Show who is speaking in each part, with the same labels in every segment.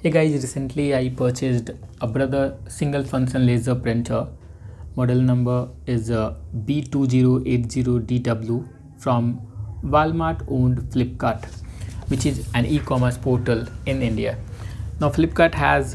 Speaker 1: Hey guys, recently I purchased a Brother single function laser printer. Model number is B2080DW from Walmart owned Flipkart, which is an e-commerce portal in India. Now Flipkart has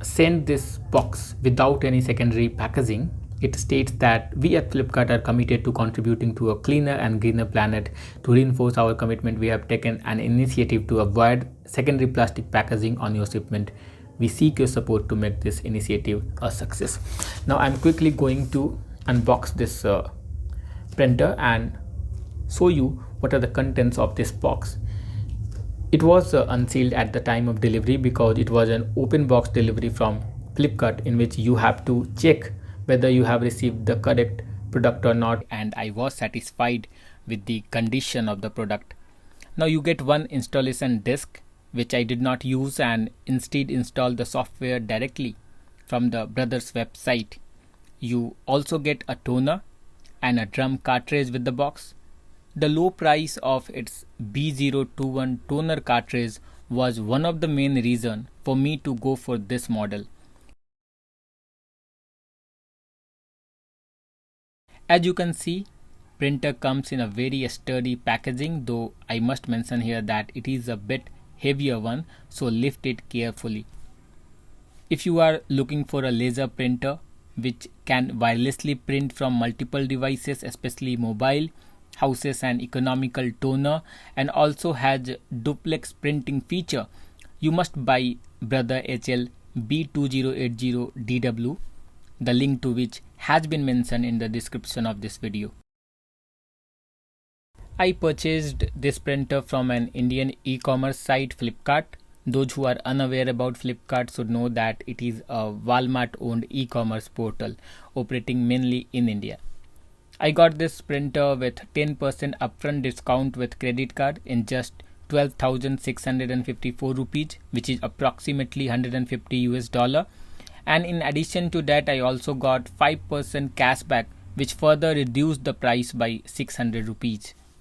Speaker 1: sent this box without any secondary packaging. It states that we at Flipkart are committed to contributing to a cleaner and greener planet. To reinforce our commitment, we have taken an initiative to avoid secondary plastic packaging on your shipment. We seek your support to make this initiative a success. Now I'm quickly going to unbox this printer and show you what are the contents of this box. It was unsealed at the time of delivery because it was an open box delivery from Flipkart, in which you have to check whether you have received the correct product or not, and I was satisfied with the condition of the product. Now you get one installation disk, which I did not use and instead installed the software directly from the Brothers website. You also get a toner and a drum cartridge with the box. The low price of its B021 toner cartridge was one of the main reasons for me to go for this model. As you can see, printer comes in a very sturdy packaging, though I must mention here that it is a bit heavier one, so lift it carefully. If you are looking for a laser printer which can wirelessly print from multiple devices, especially mobile, houses and economical toner, and also has duplex printing feature, you must buy Brother HL-B2080DW, the link to which has been mentioned in the description of this video. I purchased this printer from an Indian e-commerce site, Flipkart. Those who are unaware about Flipkart should know that it is a Walmart owned e-commerce portal operating mainly in India. I got this printer with 10% upfront discount with credit card in just 12,654 rupees, which is approximately 150 US dollar. And in addition to that, I also got 5% cashback, which further reduced the price by 600 rupees.